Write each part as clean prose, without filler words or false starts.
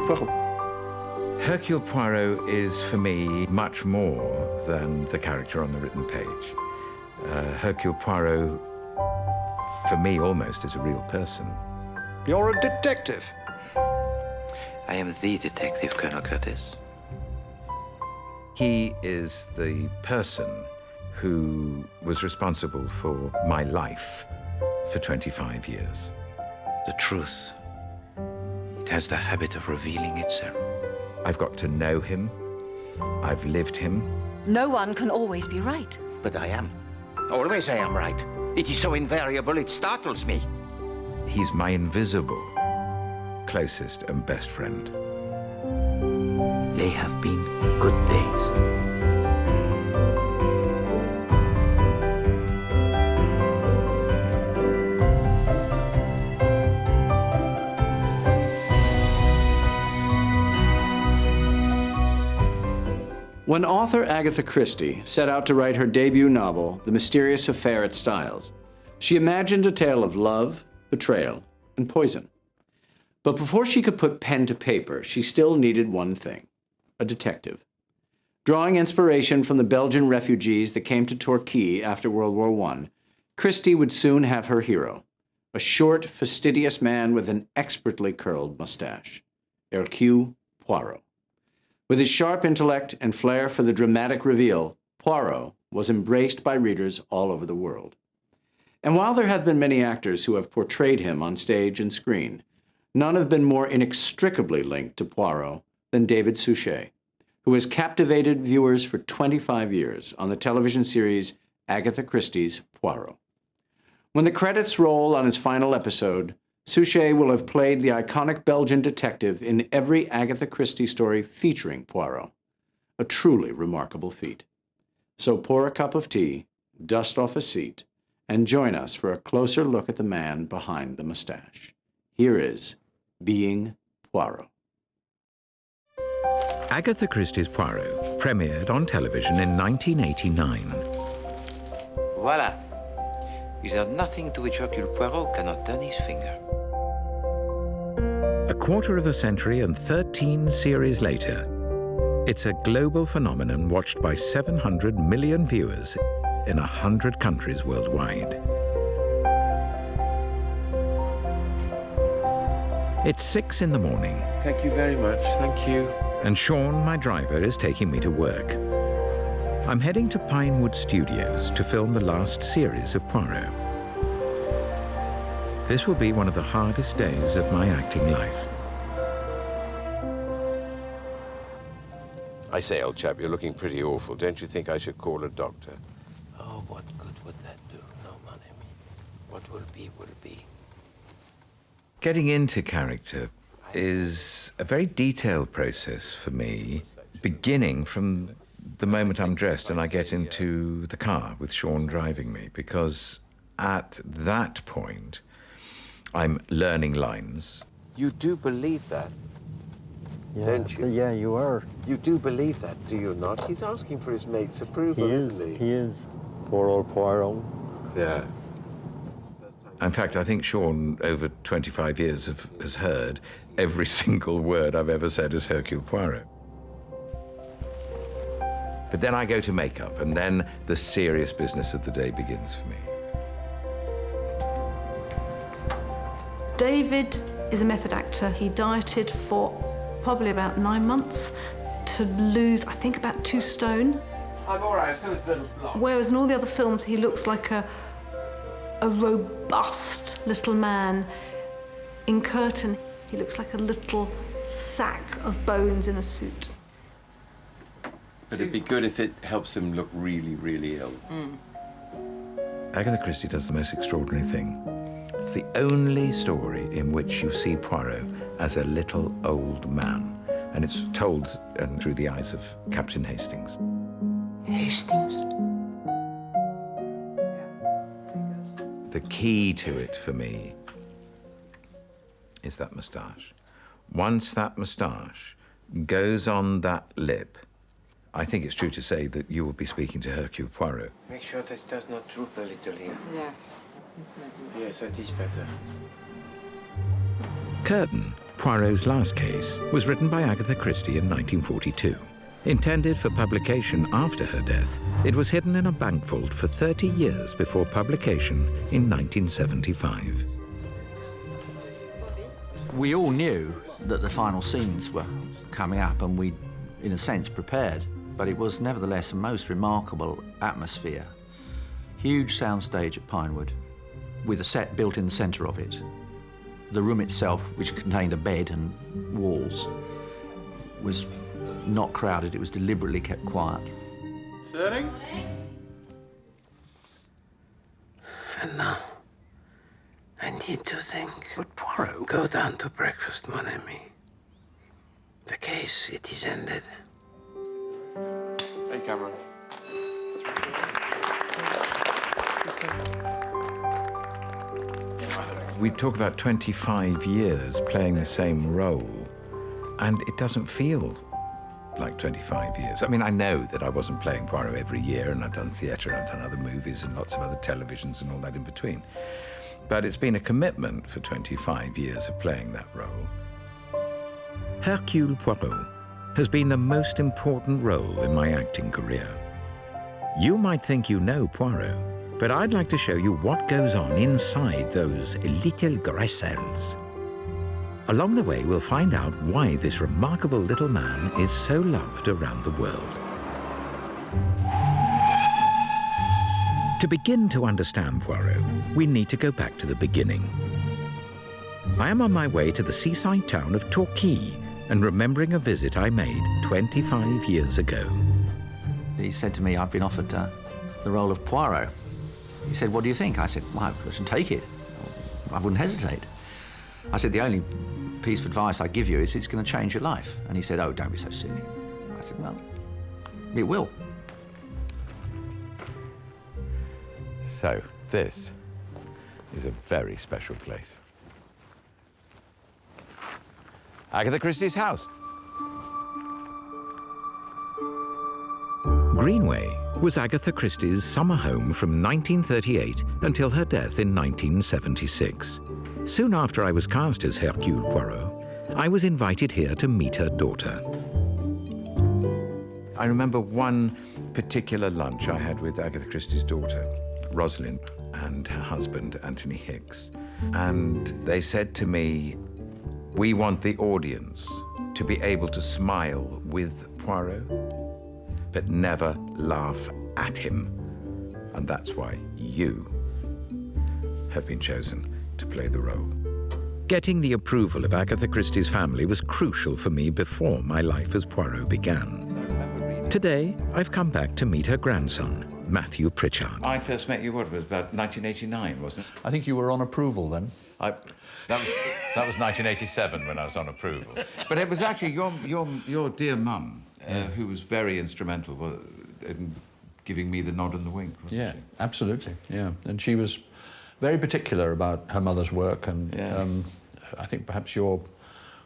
Poirot. Hercule Poirot is, for me, much more than the character on the written page. Hercule Poirot, for me, almost is a real person. You're a detective. I am the detective, Colonel Curtis. He is the person who was responsible for my life for 25 years. The truth, it has the habit of revealing itself. I've got to know him. I've lived him. No one can always be right. But I am. Always I am right. It is so invariable, it startles me. He's my invisible, closest and best friend. They have been good days. When author Agatha Christie set out to write her debut novel, The Mysterious Affair at Styles, she imagined a tale of love, betrayal, and poison. But before she could put pen to paper, she still needed one thing: a detective. Drawing inspiration from the Belgian refugees that came to Torquay after World War I, Christie would soon have her hero, a short, fastidious man with an expertly curled mustache, Hercule Poirot. With his sharp intellect and flair for the dramatic reveal, Poirot was embraced by readers all over the world. And while there have been many actors who have portrayed him on stage and screen, none have been more inextricably linked to Poirot than David Suchet, who has captivated viewers for 25 years on the television series Agatha Christie's Poirot. When the credits roll on his final episode, Suchet will have played the iconic Belgian detective in every Agatha Christie story featuring Poirot, a truly remarkable feat. So pour a cup of tea, dust off a seat, and join us for a closer look at the man behind the mustache. Here is Being Poirot. Agatha Christie's Poirot premiered on television in 1989. Voila. Is there nothing to which Hercule Poirot cannot turn his finger? A quarter of a century and 13 series later, it's a global phenomenon watched by 700 million viewers in 100 countries worldwide. It's 6 in the morning. Thank you very much, thank you. And Sean, my driver, is taking me to work. I'm heading to Pinewood Studios to film the last series of Poirot. This will be one of the hardest days of my acting life. I say, old chap, you're looking pretty awful. Don't you think I should call a doctor? Oh, what good would that do? No, mon ami. What will be, will be. Getting into character is a very detailed process for me, beginning from the moment I'm dressed and I get into the car with Sean driving me, because at that point, I'm learning lines. You do believe that, don't you? Yeah, you are. You do believe that, do you not? He's asking for his mate's approval, isn't he? He is. Poor old Poirot. Yeah. In fact, I think Sean, over 25 years, has heard every single word I've ever said as Hercule Poirot. But then I go to makeup, and then the serious business of the day begins for me. David is a method actor. He dieted for probably about 9 months to lose, I think, about 2 stone. I'm all right, it's got a little block. Whereas in all the other films, he looks like a robust little man. In Curtain, he looks like a little sack of bones in a suit. But it'd be good if it helps him look really, really ill. Agatha Christie does the most extraordinary thing. It's the only story in which you see Poirot as a little old man, and it's told through the eyes of Captain Hastings. Hastings? The key to it for me is that moustache. Once that moustache goes on that lip, I think it's true to say that you will be speaking to Hercule Poirot. Make sure that it does not droop a little here. Yes. Yes, that is better. Curtain Poirot's last case was written by Agatha Christie in 1942. Intended for publication after her death, it was hidden in a bank vault for 30 years before publication in 1975. We all knew that the final scenes were coming up, and we, in a sense, prepared. But it was nevertheless a most remarkable atmosphere. Huge soundstage at Pinewood, with a set built in the centre of it. The room itself, which contained a bed and walls, was not crowded. It was deliberately kept quiet. Sitting. And now, I need to think. But Poirot. Go down to breakfast, mon ami. The case, it is ended. Hey, Cameron. We talk about 25 years playing the same role, and it doesn't feel like 25 years. I mean, I know that I wasn't playing Poirot every year, and I've done theatre, and I've done other movies and lots of other televisions and all that in between. But it's been a commitment for 25 years of playing that role. Hercule Poirot has been the most important role in my acting career. You might think you know Poirot, but I'd like to show you what goes on inside those little grecelles. Along the way, we'll find out why this remarkable little man is so loved around the world. To begin to understand Poirot, we need to go back to the beginning. I am on my way to the seaside town of Torquay and remembering a visit I made 25 years ago. He said to me, I've been offered the role of Poirot. He said, what do you think? I said, well, I should take it. I wouldn't hesitate. I said, the only piece of advice I give you is it's going to change your life. And he said, oh, don't be so silly. I said, well, it will. So, this is a very special place. Agatha Christie's house. Greenway was Agatha Christie's summer home from 1938 until her death in 1976. Soon after I was cast as Hercule Poirot, I was invited here to meet her daughter. I remember one particular lunch I had with Agatha Christie's daughter, Rosalind, and her husband, Anthony Hicks. And they said to me, we want the audience to be able to smile with Poirot, but never laugh at him. And that's why you have been chosen to play the role. Getting the approval of Agatha Christie's family was crucial for me before my life as Poirot began. Today, I've come back to meet her grandson, Matthew Pritchard. I first met you, what, it was about 1989, wasn't it? I think you were on approval then. That was 1987 when I was on approval. But it was actually your dear mum who was very instrumental in giving me the nod and the wink. Yeah, absolutely, yeah. And she was very particular about her mother's work, and yes. I think perhaps you're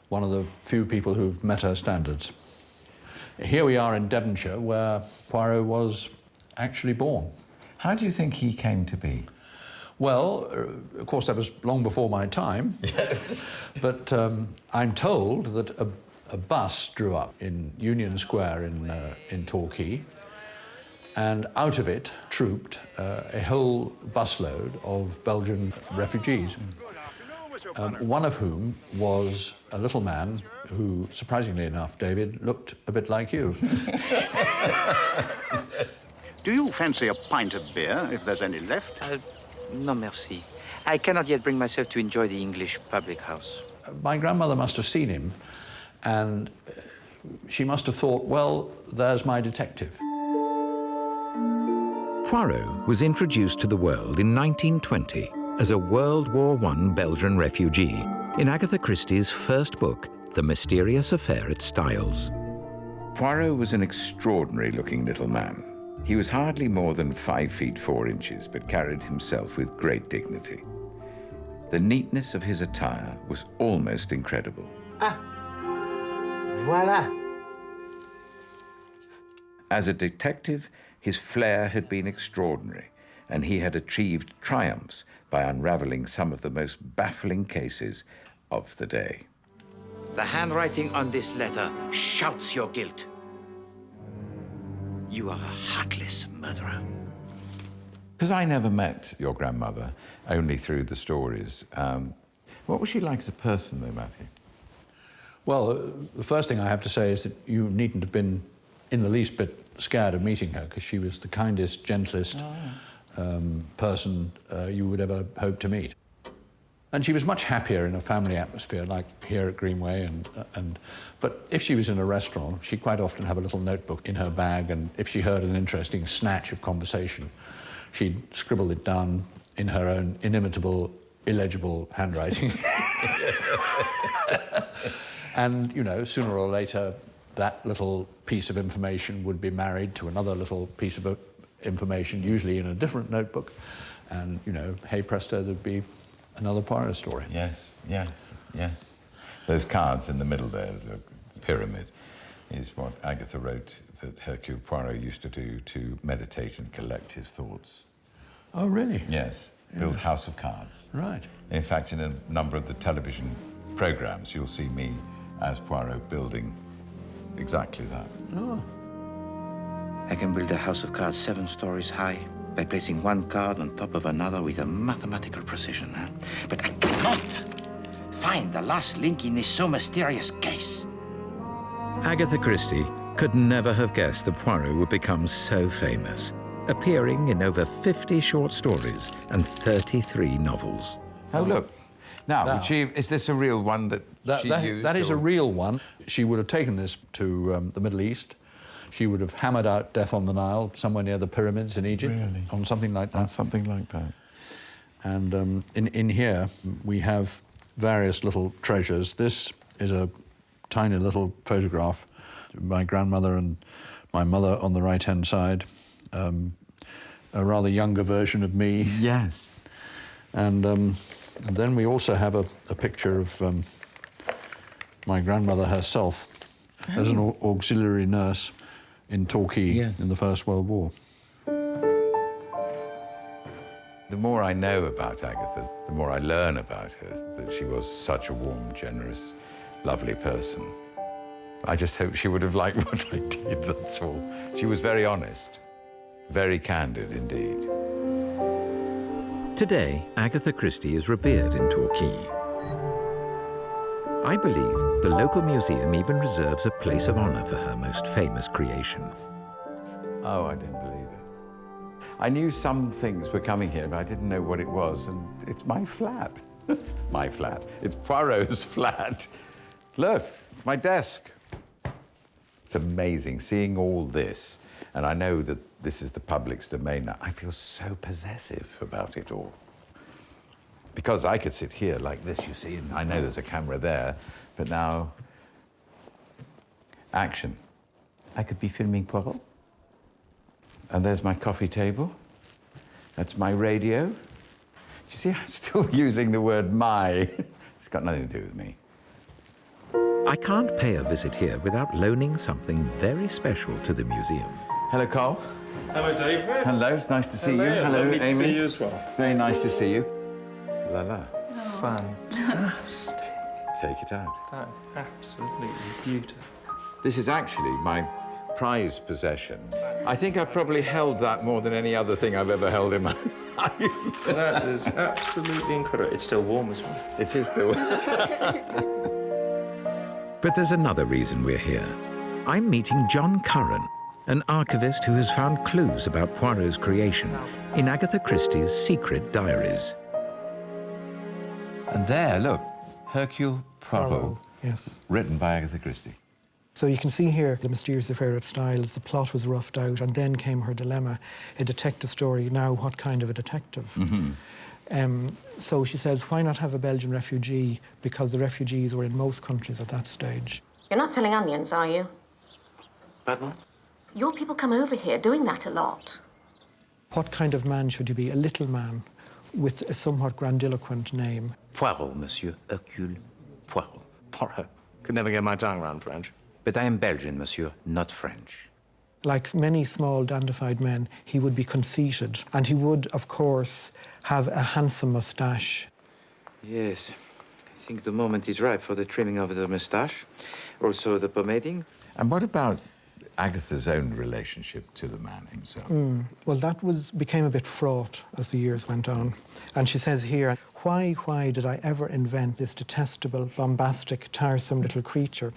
one of the few people who've met her standards. Here we are in Devonshire, where Poirot was actually born. How do you think he came to be? Well, of course, that was long before my time. Yes. But I'm told that a bus drew up in Union Square in Torquay, and out of it trooped a whole busload of Belgian refugees, one of whom was a little man who, surprisingly enough, David, looked a bit like you. Do you fancy a pint of beer, if there's any left? No, merci. I cannot yet bring myself to enjoy the English public house. My grandmother must have seen him, and she must have thought, well, there's my detective. Poirot was introduced to the world in 1920 as a World War I Belgian refugee in Agatha Christie's first book, The Mysterious Affair at Styles. Poirot was an extraordinary-looking little man. He was hardly more than 5 feet 4 inches, but carried himself with great dignity. The neatness of his attire was almost incredible. Ah, voila. As a detective, his flair had been extraordinary, and he had achieved triumphs by unraveling some of the most baffling cases of the day. The handwriting on this letter shouts your guilt. You are a heartless murderer. Because I never met your grandmother, only through the stories. What was she like as a person, though, Matthew? Well, the first thing I have to say is that you needn't have been in the least bit scared of meeting her, because she was the kindest, gentlest person you would ever hope to meet. And she was much happier in a family atmosphere, like here at Greenway. But if she was in a restaurant, she'd quite often have a little notebook in her bag, and if she heard an interesting snatch of conversation, she'd scribble it down in her own inimitable, illegible handwriting. And, you know, sooner or later, that little piece of information would be married to another little piece of information, usually in a different notebook. And, you know, hey presto, there'd be another Poirot story. Yes, yes, yes. Those cards in the middle there, the pyramid, is what Agatha wrote that Hercule Poirot used to do to meditate and collect his thoughts. Oh, really? Yes, build House of Cards. Right. In fact, in a number of the television programs, you'll see me as Poirot building exactly that. Oh. I can build a house of cards 7 stories high by placing one card on top of another with a mathematical precision. But I cannot find the last link in this so mysterious case. Agatha Christie could never have guessed that Poirot would become so famous, appearing in over 50 short stories and 33 novels. Oh, look. Now, is this a real one that she used? That is a real one. She would have taken this to the Middle East. She would have hammered out Death on the Nile, somewhere near the pyramids in Egypt, really? on something like that. On something like that. And in here, we have various little treasures. This is a tiny little photograph of my grandmother and my mother on the right-hand side, a rather younger version of me. Yes. And then we also have a picture of my grandmother herself as an auxiliary nurse in Torquay in the First World War. The more I know about Agatha, the more I learn about her, that she was such a warm, generous, lovely person. I just hope she would have liked what I did, that's all. She was very honest, very candid indeed. Today, Agatha Christie is revered in Torquay. I believe the local museum even reserves a place of honor for her most famous creation. Oh, I didn't believe it. I knew some things were coming here, but I didn't know what it was, and it's my flat. My flat. It's Poirot's flat. Look, my desk. It's amazing seeing all this, and I know that this is the public's domain now. I feel so possessive about it all. Because I could sit here like this, you see, and I know there's a camera there, but now, action. I could be filming Poirot. And there's my coffee table. That's my radio. You see, I'm still using the word my. It's got nothing to do with me. I can't pay a visit here without loaning something very special to the museum. Hello, Cole. Hello, David. Hello, it's nice to see you. Hello, lovely Amy. to see you as well. Very nice to see you. La la. Fantastic. Take it out. That's absolutely beautiful. This is actually my prized possession. I think I've probably held that more than any other thing I've ever held in my life. That is absolutely incredible. It's still warm as well. It is still. But there's another reason we're here. I'm meeting John Curran, an archivist who has found clues about Poirot's creation in Agatha Christie's secret diaries. And there, look, Hercule Poirot, yes, written by Agatha Christie. So you can see here the mysterious affair at Styles. The plot was roughed out, and then came her dilemma, a detective story. Now, what kind of a detective? So she says, why not have a Belgian refugee? Because the refugees were in most countries at that stage. You're not selling onions, are you? Pardon? Your people come over here doing that a lot. What kind of man should he be? A little man with a somewhat grandiloquent name. Poirot, Monsieur Hercule Poirot. Poirot. Could never get my tongue around French. But I am Belgian, Monsieur, not French. Like many small, dandified men, he would be conceited, and he would, of course, have a handsome moustache. Yes, think the moment is ripe for the trimming of the moustache, also the pomading. And what about Agatha's own relationship to the man himself? Well, that became a bit fraught as the years went on. And she says here, why did I ever invent this detestable, bombastic, tiresome little creature?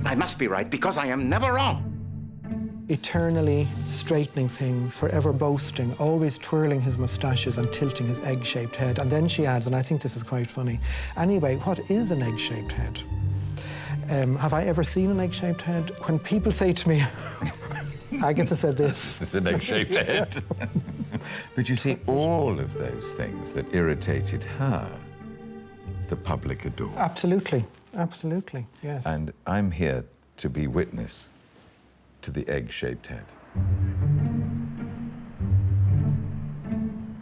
I must be right, because I am never wrong. Eternally straightening things, forever boasting, always twirling his moustaches and tilting his egg-shaped head. And then she adds, and I think this is quite funny, anyway, what is an egg-shaped head? Have I ever seen an egg-shaped head? When people say to me, Agatha said this. It's an egg-shaped head. But you see, all of those things that irritated her, the public adored. Absolutely, absolutely, yes. And I'm here to be witness to the egg-shaped head.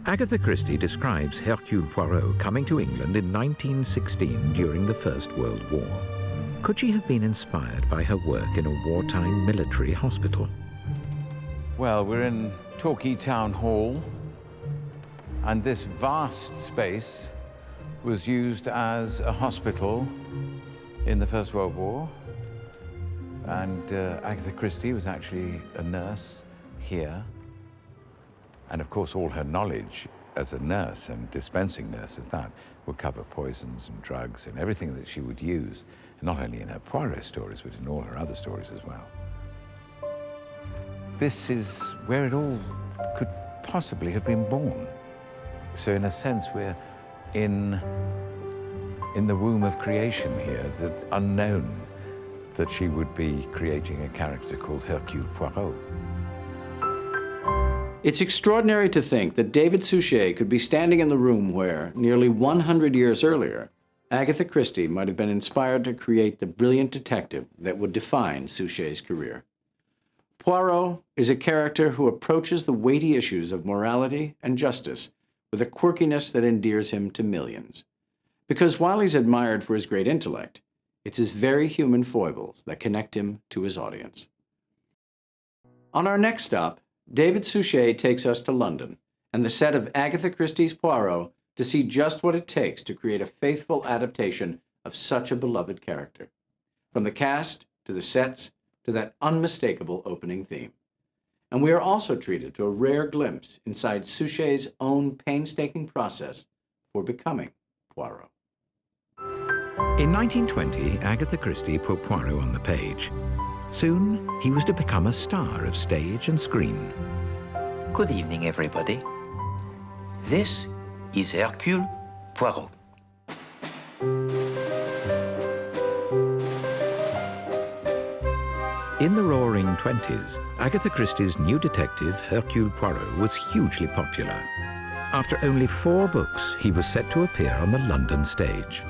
Agatha Christie describes Hercule Poirot coming to England in 1916 during the First World War. Could she have been inspired by her work in a wartime military hospital? Well, we're in Torquay Town Hall, and this vast space was used as a hospital in the First World War. And Agatha Christie was actually a nurse here. And of course, all her knowledge as a nurse and dispensing nurse as that would cover poisons and drugs and everything that she would use, not only in her Poirot stories, but in all her other stories as well. This is where it all could possibly have been born. So in a sense, we're in the womb of creation here, that unknown that she would be creating a character called Hercule Poirot. It's extraordinary to think that David Suchet could be standing in the room where, nearly 100 years earlier, Agatha Christie might have been inspired to create the brilliant detective that would define Suchet's career. Poirot is a character who approaches the weighty issues of morality and justice with a quirkiness that endears him to millions. Because while he's admired for his great intellect, it's his very human foibles that connect him to his audience. On our next stop, David Suchet takes us to London and the set of Agatha Christie's Poirot to see just what it takes to create a faithful adaptation of such a beloved character. From the cast, to the sets, to that unmistakable opening theme. And we are also treated to a rare glimpse inside Suchet's own painstaking process for becoming Poirot. In 1920, Agatha Christie put Poirot on the page. Soon, he was to become a star of stage and screen. Good evening, everybody. This is Hercule Poirot. In the Roaring 20s, Agatha Christie's new detective, Hercule Poirot, was hugely popular. After only 4 books, he was set to appear on the London stage.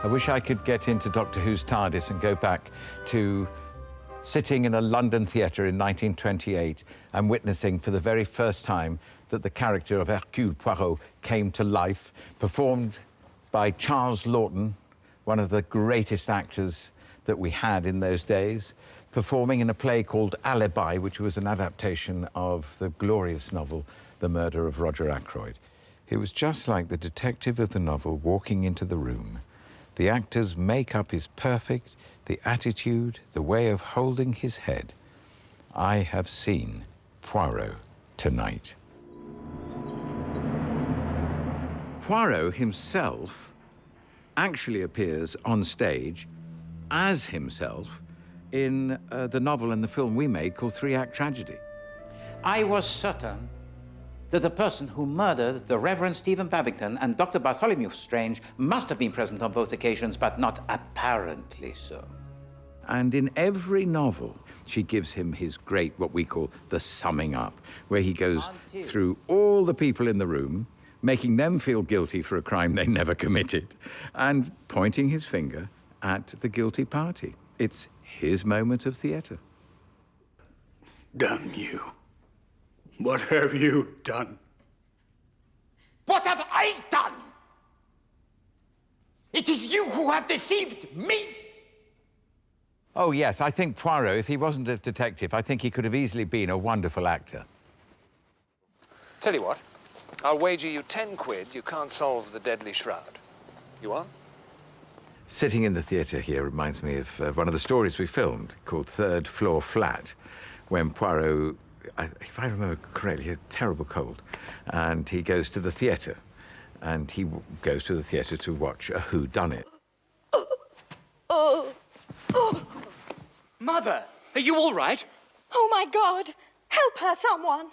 I wish I could get into Doctor Who's TARDIS and go back to sitting in a London theatre in 1928 and witnessing for the very first time that the character of Hercule Poirot came to life, performed by Charles Laughton, one of the greatest actors that we had in those days, performing in a play called Alibi, which was an adaptation of the glorious novel, The Murder of Roger Ackroyd. It was just like the detective of the novel walking into the room. The actor's makeup is perfect, the attitude, the way of holding his head. I have seen Poirot tonight. Poirot himself actually appears on stage as himself in the novel and the film we made called 3-Act Tragedy. I was certain that the person who murdered the Reverend Stephen Babington and Dr. Bartholomew Strange must have been present on both occasions, but not apparently so. And in every novel, she gives him his great, what we call the summing up, where he goes through all the people in the room, making them feel guilty for a crime they never committed, and pointing his finger at the guilty party. It's his moment of theatre. Damn you. What have you done? What have I done? It is you who have deceived me. Oh, yes, I think Poirot, if he wasn't a detective, I think he could have easily been a wonderful actor. Tell you what, I'll wager you 10 quid you can't solve the deadly shroud. You on? Sitting in the theatre here reminds me of one of the stories we filmed called Third Floor Flat, when Poirot, if I remember correctly, he had a terrible cold, and he goes to the theatre, and he goes to the theatre to watch a whodunit. Mother, are you all right? Oh, my God! Help her, someone!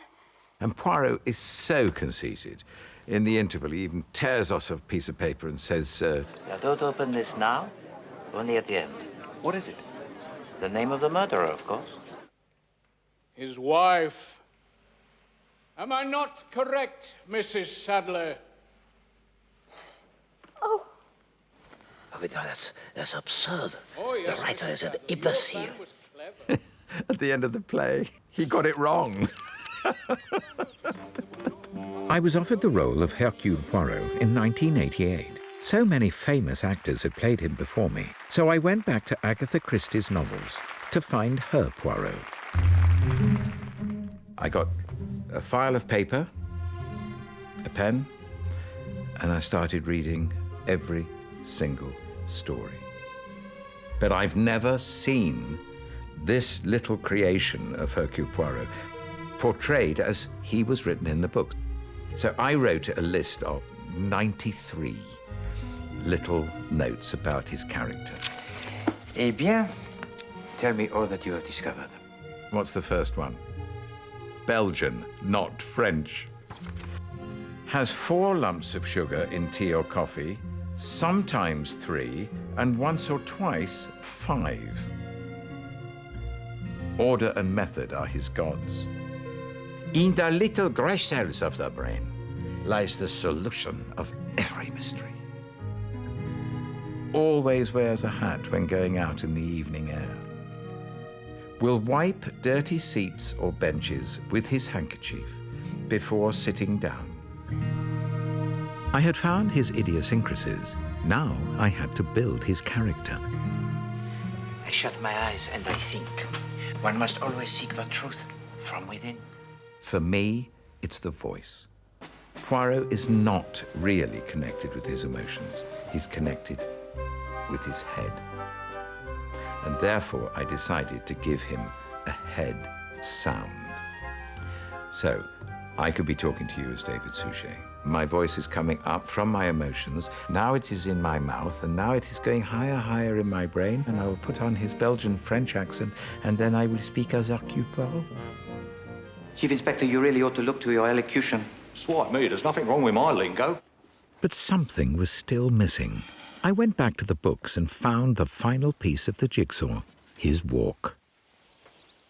And Poirot is so conceited. In the interval, he even tears us a piece of paper and says, Don't open this now, only at the end. What is it? The name of the murderer, of course. His wife. Am I not correct, Mrs. Sadler? Oh. Oh, that's absurd. Oh, yes, the writer is an imbecile. at the end of the play, he got it wrong. I was offered the role of Hercule Poirot in 1988. So many famous actors had played him before me, so I went back to Agatha Christie's novels to find her Poirot. I got a file of paper, a pen, and I started reading every single story. But I've never seen this little creation of Hercule Poirot portrayed as he was written in the book. So I wrote a list of 93 little notes about his character. Eh bien, tell me all that you have discovered. What's the first one? Belgian, not French. Has 4 lumps of sugar in tea or coffee, sometimes 3, and once or twice 5. Order and method are his gods. In the little gray cells of the brain lies the solution of every mystery. Always wears a hat when going out in the evening air. Will wipe dirty seats or benches with his handkerchief before sitting down. I had found his idiosyncrasies. Now I had to build his character. I shut my eyes and I think. One must always seek the truth from within. For me, it's the voice. Poirot is not really connected with his emotions. He's connected with his head. And therefore, I decided to give him a head sound. So, I could be talking to you as David Suchet. My voice is coming up from my emotions. Now it is in my mouth, and now it is going higher, higher in my brain, and I will put on his Belgian-French accent, and then I will speak as Hercule Poirot. Chief Inspector, you really ought to look to your elocution. Swipe me, there's nothing wrong with my lingo. But something was still missing. I went back to the books and found the final piece of the jigsaw, his walk.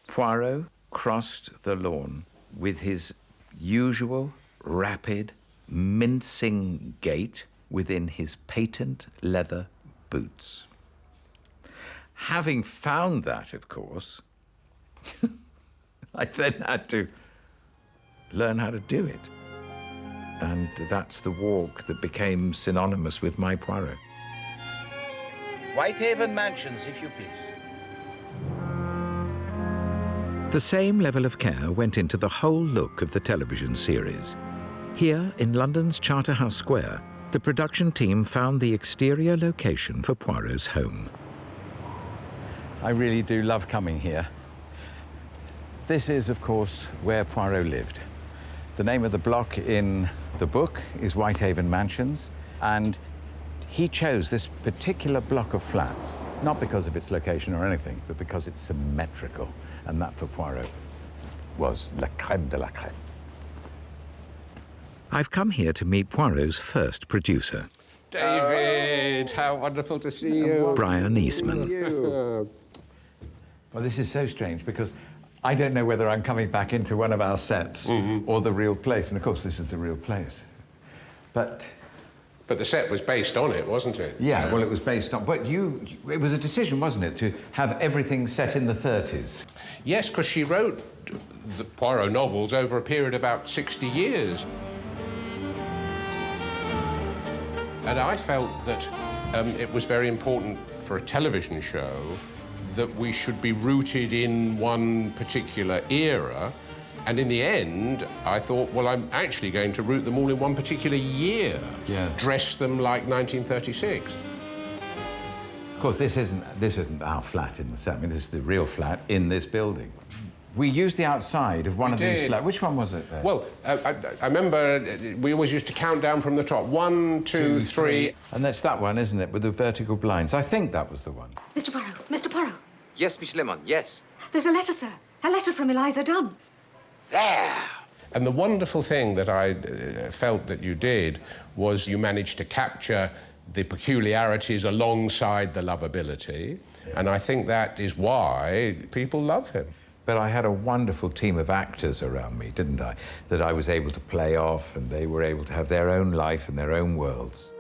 Poirot crossed the lawn with his usual rapid, mincing gait within his patent leather boots. Having found that, of course, I then had to learn how to do it. And that's the walk that became synonymous with my Poirot. Whitehaven Mansions, if you please. The same level of care went into the whole look of the television series. Here, in London's Charterhouse Square, the production team found the exterior location for Poirot's home. I really do love coming here. This is, of course, where Poirot lived. The name of the block in the book is Whitehaven Mansions, and he chose this particular block of flats, not because of its location or anything, but because it's symmetrical, and that for Poirot was la crème de la crème. I've come here to meet Poirot's first producer, David, how wonderful to see you. Brian Eastman. Well, this is so strange because I don't know whether I'm coming back into one of our sets or the real place, and of course this is the real place. But the set was based on it, wasn't it? Yeah, well, it was based on... But it was a decision, wasn't it, to have everything set in the 30s? Yes, because she wrote the Poirot novels over a period of about 60 years. And I felt that it was very important for a television show that we should be rooted in one particular era. And in the end, I thought, well, I'm actually going to root them all in one particular year. Yes. Dress them like 1936. course, this isn't our flat in the set. I mean, this is the real flat in this building. We used the outside of one of these flats. Which one was it there? Well, I remember we always used to count down from the top. 1, 2, 3. And that's that one, isn't it, with the vertical blinds? I think that was the one. Mr. Poirot, Mr. Poirot. Yes, Miss Lemon, yes. There's a letter, sir. A letter from Eliza Dunn. There! And the wonderful thing that I felt that you did was you managed to capture the peculiarities alongside the lovability. And I think that is why people love him. But I had a wonderful team of actors around me, didn't I? That I was able to play off, and they were able to have their own life and their own worlds.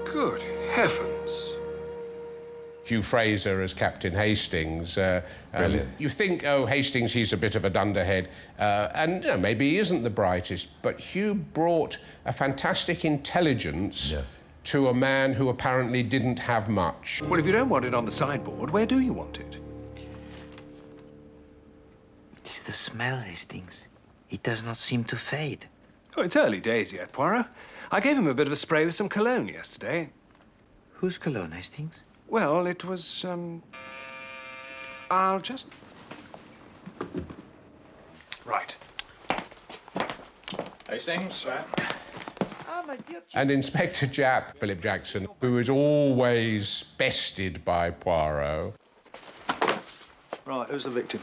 Good heavens. Hugh Fraser as Captain Hastings. You think, oh, Hastings, he's a bit of a dunderhead. And you know, maybe he isn't the brightest, but Hugh brought a fantastic intelligence to a man who apparently didn't have much. Well, if you don't want it on the sideboard, where do you want it? It's the smell, Hastings. It does not seem to fade. Oh, it's early days yet, Poirot. I gave him a bit of a spray with some cologne yesterday. Whose cologne, Hastings? Well, it was, I'll just... Right. Hastings, sir. And Inspector Japp, Philip Jackson, who is always bested by Poirot. Right, who's the victim?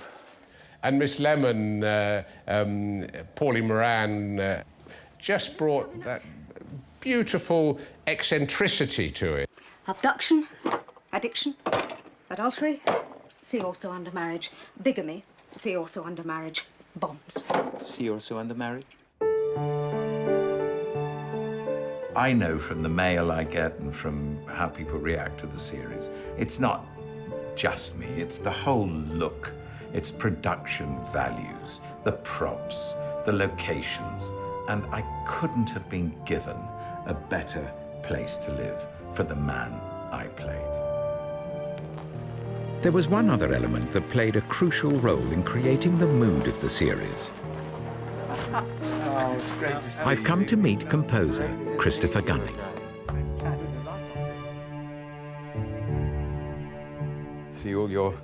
And Miss Lemon, Pauline Moran, just brought that beautiful eccentricity to it. Abduction, addiction, adultery, see also under marriage. Bigamy, see also under marriage. Bombs. See also under marriage? I know from the mail I get and from how people react to the series, it's not just me, it's the whole look. It's production values, the props, the locations, and I couldn't have been given a better place to live for the man I played. There was one other element that played a crucial role in creating the mood of the series. I've come to meet composer Christopher Gunning. See all your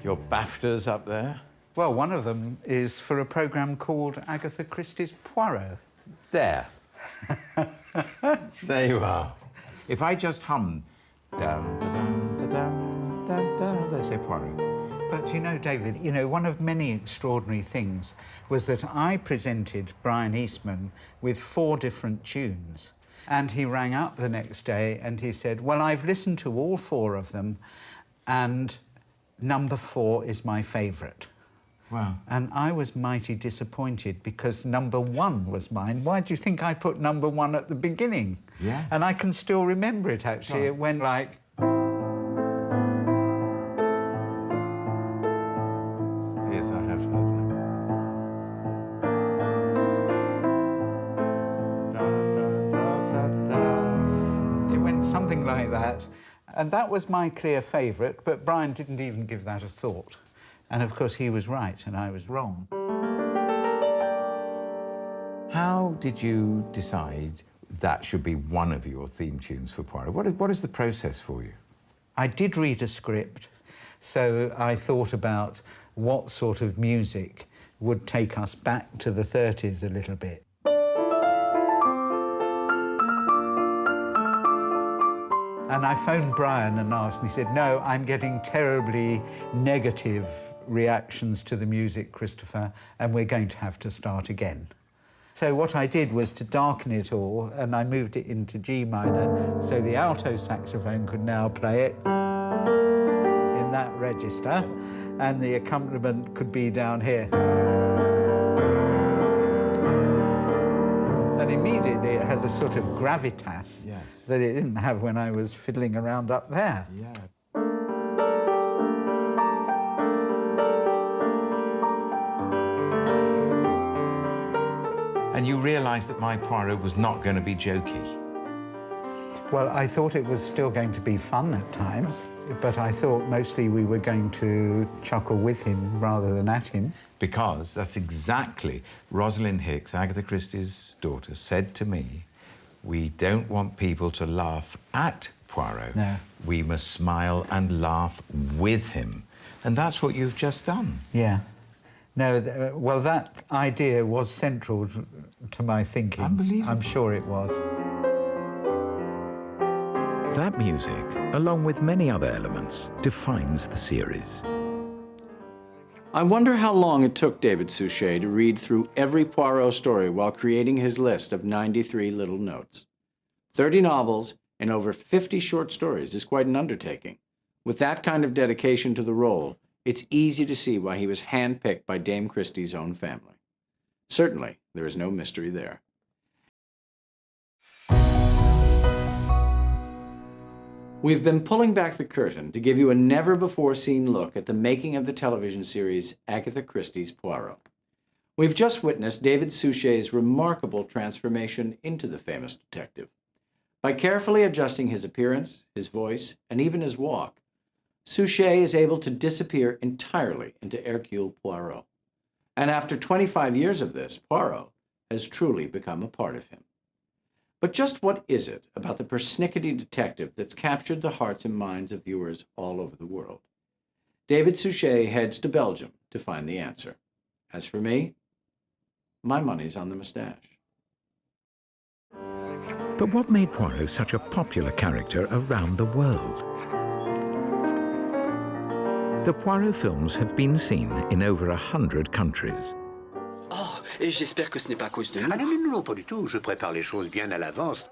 BAFTAs up there? Well, one of them is for a programme called Agatha Christie's Poirot. There. There you are. If I just hum, dun, da, dun, da, dun, dun, dun, they say Poirot. But you know, David, you know, one of many extraordinary things was that I presented Brian Eastman with 4 different tunes. And he rang up the next day and he said, well, I've listened to all 4 of them and number 4 is my favourite. Wow. And I was mighty disappointed because number 1 was mine. Why do you think I put number 1 at the beginning? Yes. And I can still remember it, actually. Right. It went like... Yes, I have heard that. Da, da, da, da, da. It went something like that. And that was my clear favourite, but Brian didn't even give that a thought. And of course, he was right and I was wrong. How did you decide that should be one of your theme tunes for Poirot? What is the process for you? I did read a script, so I thought about what sort of music would take us back to the 30s a little bit. And I phoned Brian and asked, and he said, no, I'm getting terribly negative reactions to the music, Christopher, and we're going to have to start again. So what I did was to darken it all, and I moved it into G minor, so the alto saxophone could now play it in that register, and the accompaniment could be down here. And immediately it has a sort of gravitas that it didn't have when I was fiddling around up there. Yeah. And you realised that my Poirot was not going to be jokey. Well, I thought it was still going to be fun at times, but I thought mostly we were going to chuckle with him rather than at him. Because that's exactly Rosalind Hicks, Agatha Christie's daughter, said to me We don't want people to laugh at Poirot. No. We must smile and laugh with him. And that's what you've just done. Yeah. No, well, that idea was central to my thinking. Unbelievable. I'm sure it was. That music, along with many other elements, defines the series. I wonder how long it took David Suchet to read through every Poirot story while creating his list of 93 little notes. 30 novels and over 50 short stories is quite an undertaking. With that kind of dedication to the role, it's easy to see why he was handpicked by Dame Christie's own family. Certainly, there is no mystery there. We've been pulling back the curtain to give you a never-before-seen look at the making of the television series Agatha Christie's Poirot. We've just witnessed David Suchet's remarkable transformation into the famous detective. By carefully adjusting his appearance, his voice, and even his walk, Suchet is able to disappear entirely into Hercule Poirot. And after 25 years of this, Poirot has truly become a part of him. But just what is it about the persnickety detective that's captured the hearts and minds of viewers all over the world? David Suchet heads to Belgium to find the answer. As for me, my money's on the moustache. But what made Poirot such a popular character around the world? The Poirot films have been seen in over 100 countries. Oh, et j'espère que ce n'est pas à cause de nous. Ah non, non, non, pas du tout. Je prépare les choses bien à l'avance.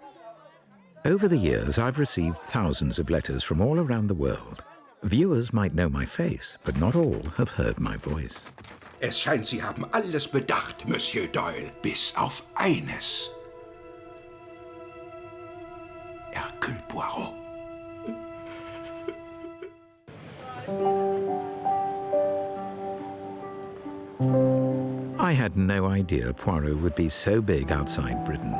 Over the years, I've received thousands of letters from all around the world. Viewers might know my face, but not all have heard my voice. Es scheint, Sie haben alles bedacht, Monsieur Doyle, bis auf eines. Hercule Poirot. I had no idea Poirot would be so big outside Britain.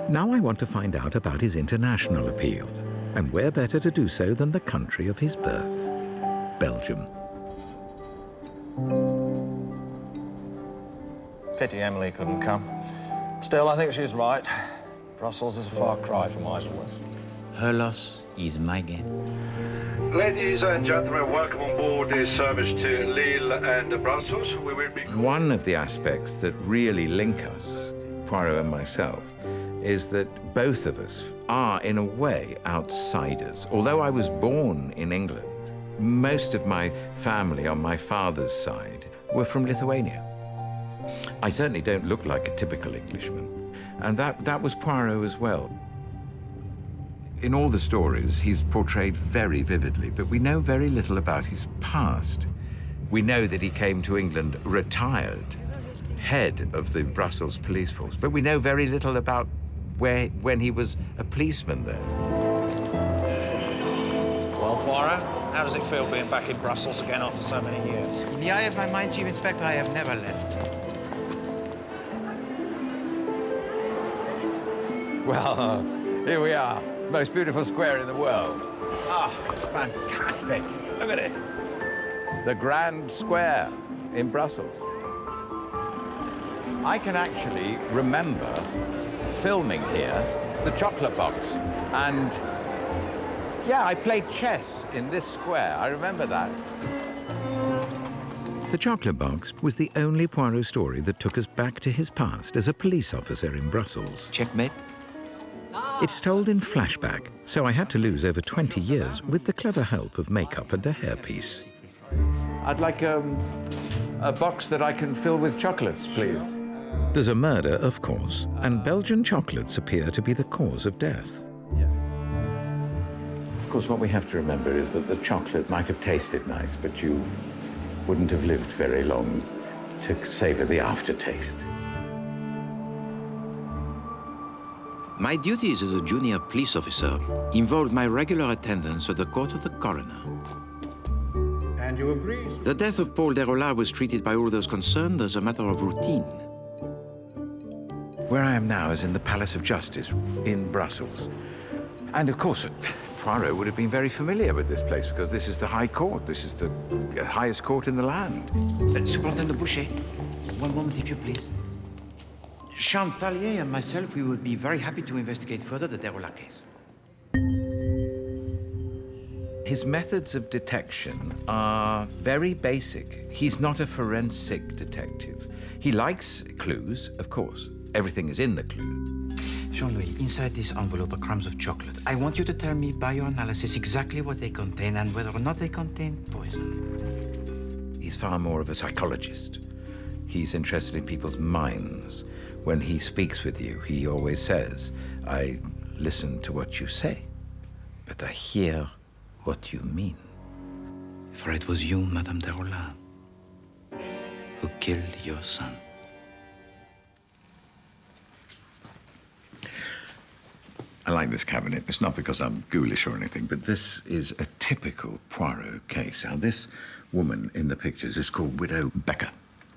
Now I want to find out about his international appeal, and where better to do so than the country of his birth, Belgium. Pity Emily couldn't come. Still, I think she's right. Brussels is a far cry from Isleworth. Her loss is my gain. Ladies and gentlemen, welcome on board this service to Lille and Brussels. We will be... One of the aspects that really link us, Poirot and myself, is that both of us are, in a way, outsiders. Although I was born in England, most of my family on my father's side were from Lithuania. I certainly don't look like a typical Englishman, and that was Poirot as well. In all the stories, he's portrayed very vividly, but we know very little about his past. We know that he came to England retired, head of the Brussels police force, but we know very little about when he was a policeman there. Well, Poirot, how does it feel being back in Brussels again after so many years? In the eye of my mind, Chief Inspector, I have never left. Well, here we are. Most beautiful square in the world. Ah, it's fantastic. Look at it. The Grand Square in Brussels. I can actually remember filming here the chocolate box. And yeah, I played chess in this square. I remember that. The Chocolate Box was the only Poirot story that took us back to his past as a police officer in Brussels. Checkmate. It's told in flashback, so I had to lose over 20 years with the clever help of makeup and a hairpiece. I'd like a box that I can fill with chocolates, please. There's a murder, of course, and Belgian chocolates appear to be the cause of death. Of course, what we have to remember is that the chocolate might have tasted nice, but you wouldn't have lived very long to savor the aftertaste. My duties as a junior police officer involved my regular attendance at the court of the coroner. And you agree? The death of Paul Derola was treated by all those concerned as a matter of routine. Where I am now is in the Palace of Justice in Brussels. And of course, Poirot would have been very familiar with this place because this is the High Court. This is the highest court in the land. Superintendent Boucher, one moment, if you please. Chantalier and myself, we would be very happy to investigate further the Deroula case. His methods of detection are very basic. He's not a forensic detective. He likes clues, of course. Everything is in the clue. Jean-Louis, inside this envelope are crumbs of chocolate. I want you to tell me by your analysis exactly what they contain and whether or not they contain poison. He's far more of a psychologist. He's interested in people's minds. When he speaks with you, he always says, I listen to what you say, but I hear what you mean. For it was you, Madame Deroula, who killed your son. I like this cabinet. It's not because I'm ghoulish or anything, but this is a typical Poirot case. Now, this woman in the pictures is called Widow Becker,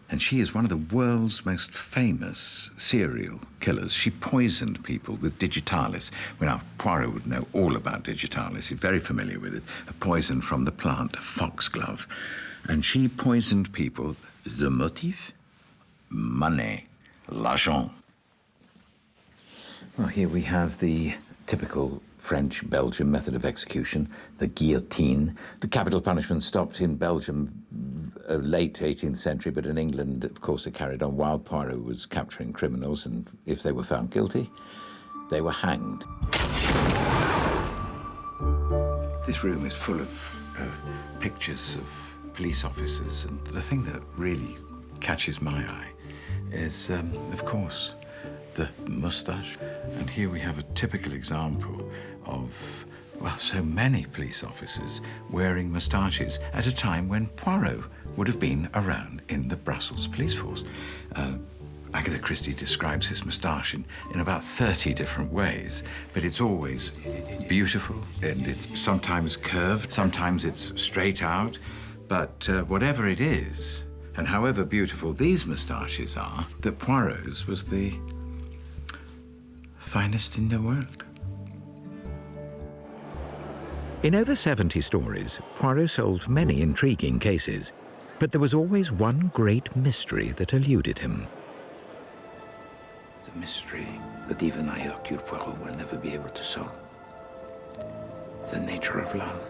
and she is one of the world's most famous serial killers. She poisoned people with digitalis. Well, now, Poirot would know all about digitalis. He's very familiar with it. A poison from the plant foxglove. And she poisoned people. The motive? Money. L'argent. Well, here we have the typical French-Belgian method of execution, the guillotine. The capital punishment stopped in Belgium late 18th century, but in England, of course, it carried on while Poirot was capturing criminals, and if they were found guilty, they were hanged. This room is full of pictures of police officers, and the thing that really catches my eye is, of course, the moustache. And here we have a typical example of, well, so many police officers wearing moustaches at a time when Poirot would have been around in the Brussels police force. Agatha Christie describes his moustache in about 30 different ways, but it's always beautiful, and it's sometimes curved, sometimes it's straight out, but whatever it is, and however beautiful these moustaches are, that Poirot's was the finest in the world. In over 70 stories, Poirot solved many intriguing cases, but there was always one great mystery that eluded him. The mystery that even I, Hercule Poirot, will never be able to solve. The nature of love.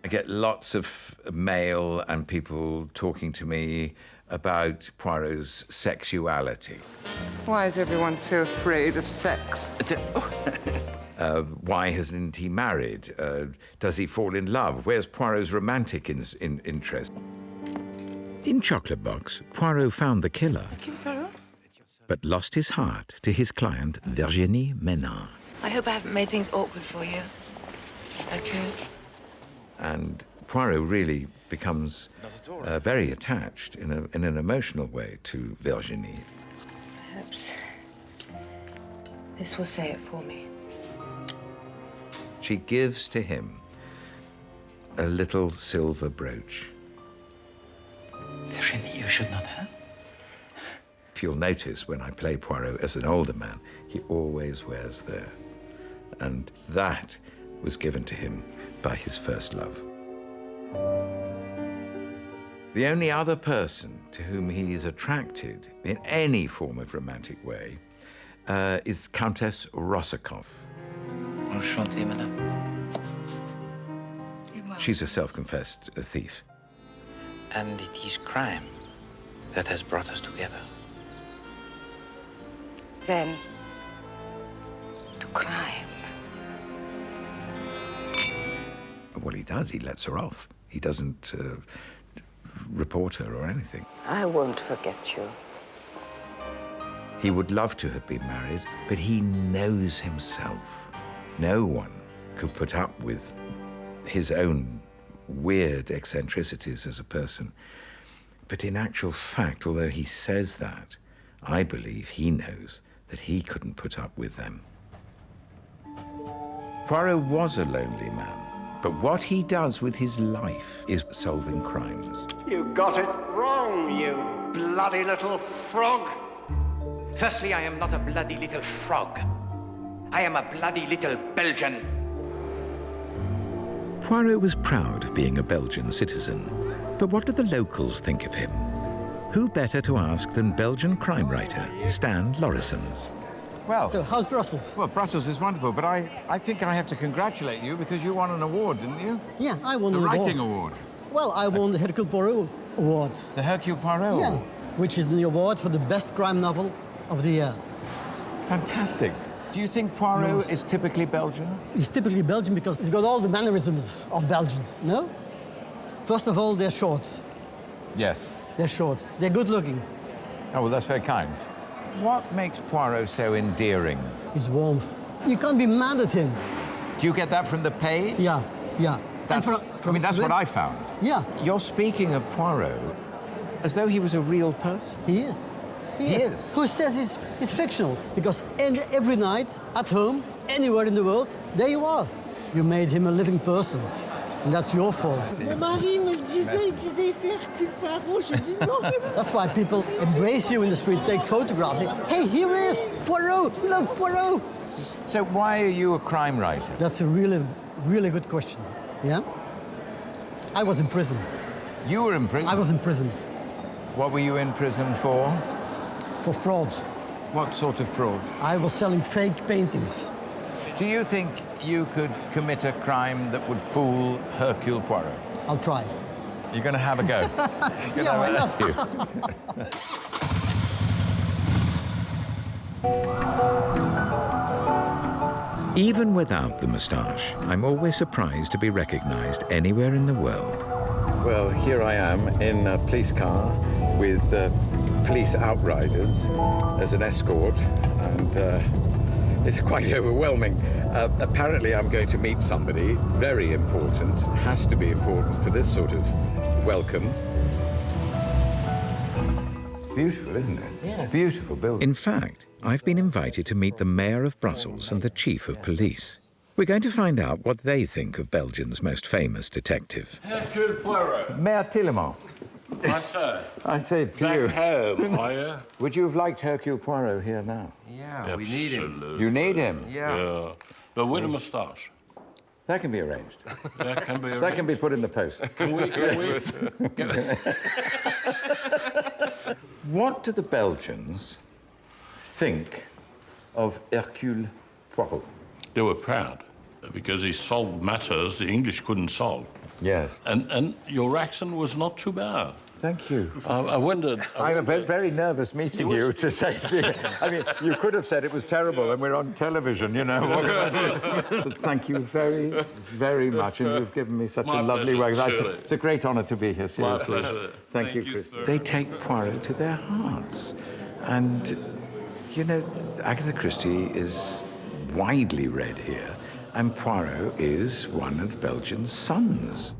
I get lots of mail and people talking to me about Poirot's sexuality. Why is everyone so afraid of sex? Why hasn't he married? Does he fall in love? Where's Poirot's romantic interest? In Chocolate Box, Poirot found the killer, but lost his heart to his client, Virginie Ménard. I hope I haven't made things awkward for you, Hercule. And Poirot really becomes very attached in an emotional way to Virginie. Perhaps this will say it for me. She gives to him a little silver brooch. Virginie, you should not have. If you'll notice, when I play Poirot as an older man, he always wears there. And that was given to him by his first love. The only other person to whom he is attracted in any form of romantic way is Countess Rossakoff. Enchantée, madame. She's a self-confessed thief. And it is crime that has brought us together. Then, to crime. Well, he does. He lets her off. He doesn't report her or anything. I won't forget you. He would love to have been married, but he knows himself. No one could put up with his own weird eccentricities as a person. But in actual fact, although he says that, I believe he knows that he couldn't put up with them. Poirot was a lonely man, but what he does with his life is solving crimes. You got it wrong, you bloody little frog. Firstly, I am not a bloody little frog. I am a bloody little Belgian. Poirot was proud of being a Belgian citizen, but what did the locals think of him? Who better to ask than Belgian crime writer Stan Laurisens? Well, so how's Brussels? Well, Brussels is wonderful, but I think I have to congratulate you because you won an award, didn't you? Yeah, I won the an writing award. Well, I won the Hercule Poirot Award. The Hercule Poirot? Yeah, which is the award for the best crime novel of the year. Fantastic. Do you think Poirot is typically Belgian? He's typically Belgian because he's got all the mannerisms of Belgians, no? First of all, they're short. Yes. They're short. They're good looking. Oh, well, that's very kind. What makes Poirot so endearing? His warmth. You can't be mad at him. Do you get that from the page? Yeah, yeah. That's what I found. Yeah. You're speaking of Poirot as though he was a real person. He is. He is. Who says he's fictional? Because every night, at home, anywhere in the world, there you are. You made him a living person. And that's your fault. Mon mari me disait, il disait Hercule Poirot. Je dis non, c'est bon. That's why people embrace you in the street, take photographs. Say, hey, here he is, Poirot, look, Poirot. So why are you a crime writer? That's a really, really good question, yeah? I was in prison. You were in prison? I was in prison. What were you in prison for? For fraud. What sort of fraud? I was selling fake paintings. Do you think you could commit a crime that would fool Hercule Poirot? I'll try. You're going to have a go? Yeah, why not? Even without the moustache, I'm always surprised to be recognized anywhere in the world. Well, here I am in a police car with police outriders as an escort, and it's quite overwhelming. Apparently, I'm going to meet somebody very important, has to be important for this sort of welcome. Beautiful, isn't it? Yeah. Beautiful building. In fact, I've been invited to meet the mayor of Brussels and the chief of police. We're going to find out what they think of Belgium's most famous detective. Hercule Poirot. Mayor Tillemont. My sir. I say to Back you. home, are you? Would you have liked Hercule Poirot here now? Yeah, we need him. You need him? Yeah. But with a moustache. That can be arranged. That can be arranged. That can be put in the post. Can we? What do the Belgians think of Hercule Poirot? They were proud because he solved matters the English couldn't solve. Yes. And your accent was not too bad. Thank you. I wondered... I'm very nervous meeting you to say... I mean, you could have said it was terrible and we're on television, you know. What can I do? Thank you very, very much, and you've given me such a lovely way. It's a great honour to be here, seriously. My pleasure. Thank you, Chris. They take Poirot to their hearts. And, you know, Agatha Christie is widely read here, and Poirot is one of Belgium's sons.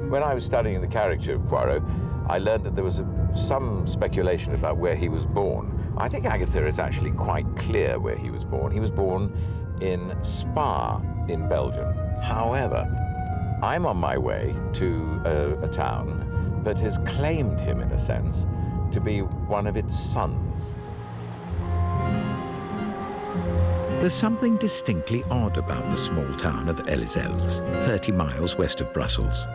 When I was studying the character of Poirot, I learned that there was some speculation about where he was born. I think Agatha is actually quite clear where he was born. He was born in Spa in Belgium. However, I'm on my way to a town that has claimed him, in a sense, to be one of its sons. There's something distinctly odd about the small town of Elizelles, 30 miles west of Brussels.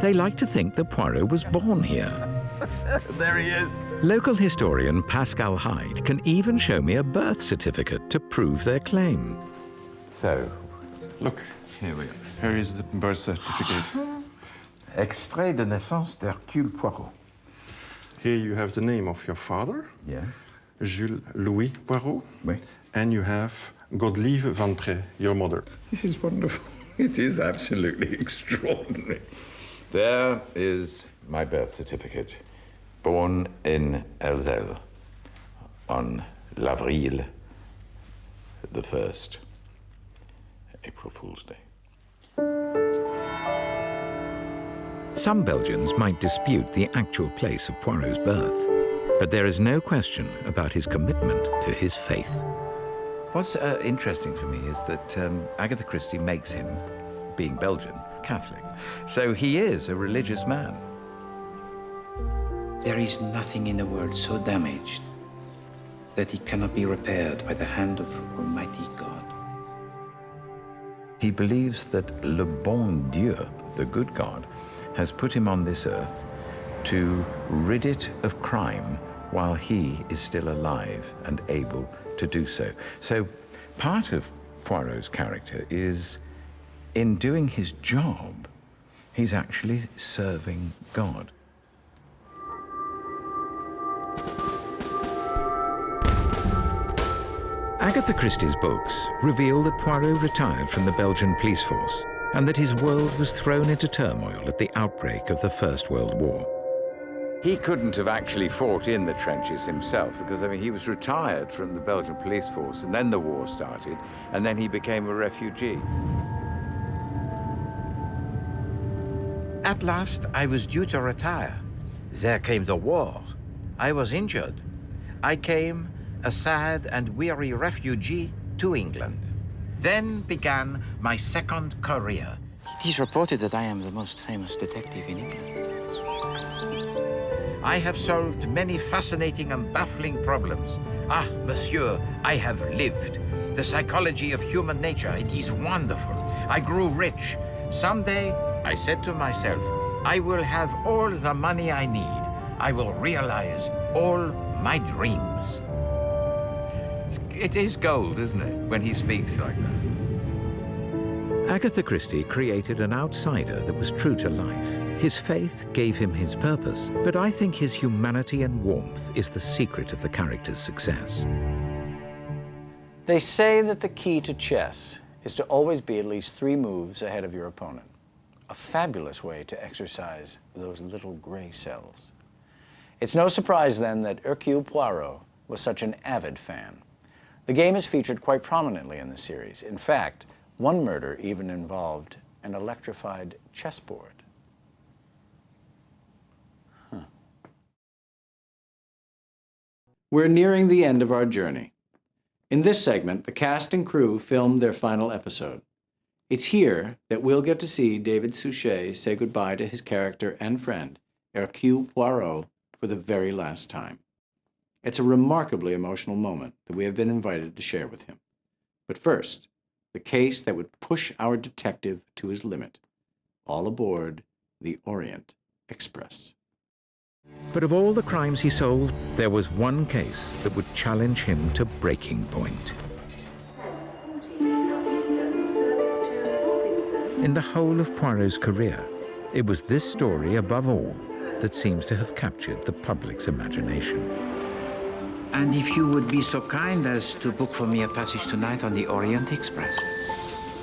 They like to think that Poirot was born here. There he is. Local historian Pascal Hyde can even show me a birth certificate to prove their claim. So, look, here we go. Here is the birth certificate. Extrait de naissance d'Hercule Poirot. Here you have the name of your father. Yes. Jules Louis Poirot. Oui. And you have Godlieve van Pré, your mother. This is wonderful. It is absolutely extraordinary. There is my birth certificate. Born in Elzelles on l'Avril the 1st, April Fool's Day. Some Belgians might dispute the actual place of Poirot's birth, but there is no question about his commitment to his faith. What's interesting for me is that Agatha Christie makes him, being Belgian, Catholic. So he is a religious man. There is nothing in the world so damaged that it cannot be repaired by the hand of Almighty God. He believes that le bon Dieu the good God, has put him on this earth to rid it of crime while he is still alive and able to do so. So part of Poirot's character is, in doing his job, he's actually serving God. Agatha Christie's books reveal that Poirot retired from the Belgian police force and that his world was thrown into turmoil at the outbreak of the First World War. He couldn't have actually fought in the trenches himself because, I mean, he was retired from the Belgian police force and then the war started and then he became a refugee. At last, I was due to retire. There came the war. I was injured. I came, a sad and weary refugee, to England. Then began my second career. It is reported that I am the most famous detective in England. I have solved many fascinating and baffling problems. Ah, monsieur, I have lived. The psychology of human nature, it is wonderful. I grew rich. Someday, I said to myself, I will have all the money I need. I will realize all my dreams. It is gold, isn't it, when he speaks like that? Agatha Christie created an outsider that was true to life. His faith gave him his purpose, but I think his humanity and warmth is the secret of the character's success. They say that the key to chess is to always be at least 3 moves ahead of your opponent. A fabulous way to exercise those little gray cells. It's no surprise then that Hercule Poirot was such an avid fan. The game is featured quite prominently in the series. In fact, one murder even involved an electrified chessboard. We're nearing the end of our journey. In this segment, the cast and crew filmed their final episode. It's here that we'll get to see David Suchet say goodbye to his character and friend, Hercule Poirot, for the very last time. It's a remarkably emotional moment that we have been invited to share with him. But first, the case that would push our detective to his limit. All aboard the Orient Express. But of all the crimes he solved, there was one case that would challenge him to breaking point. In the whole of Poirot's career, it was this story, above all, that seems to have captured the public's imagination. And if you would be so kind as to book for me a passage tonight on the Orient Express.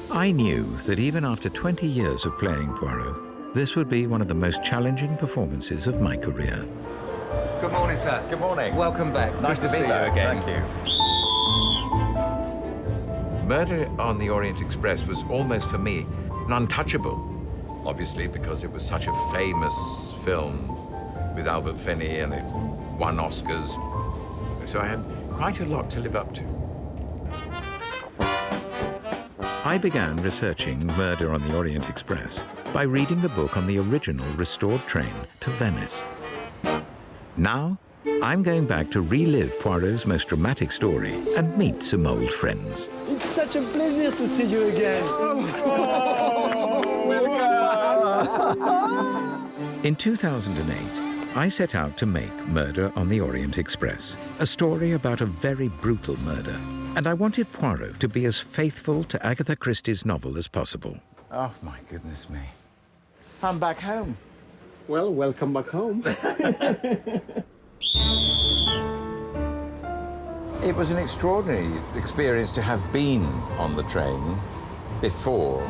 I knew that even after 20 years of playing Poirot, this would be one of the most challenging performances of my career. Good morning, sir. Good morning. Welcome back. Nice to see you again. Thank you. Murder on the Orient Express was almost, for me, an untouchable. Obviously, because it was such a famous film with Albert Finney and it won Oscars. So I had quite a lot to live up to. I began researching Murder on the Orient Express by reading the book on the original restored train to Venice. Now, I'm going back to relive Poirot's most dramatic story and meet some old friends. It's such a pleasure to see you again. In 2008, I set out to make Murder on the Orient Express, a story about a very brutal murder, and I wanted Poirot to be as faithful to Agatha Christie's novel as possible. Oh, my goodness me. I'm back home. Well, welcome back home. It was an extraordinary experience to have been on the train before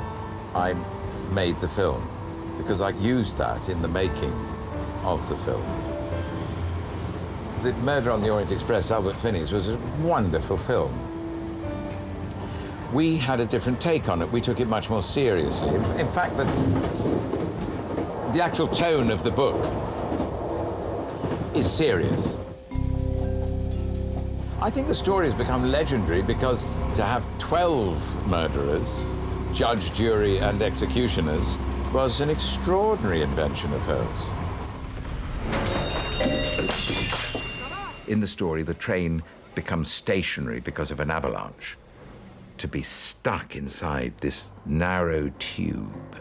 I made the film, because I used that in the making of the film. The Murder on the Orient Express, Albert Finney's, was a wonderful film. We had a different take on it. We took it much more seriously. In fact, the actual tone of the book is serious. I think the story has become legendary because to have 12 murderers, judge, jury, and executioners, was an extraordinary invention of hers. In the story, the train becomes stationary because of an avalanche. To be stuck inside this narrow tube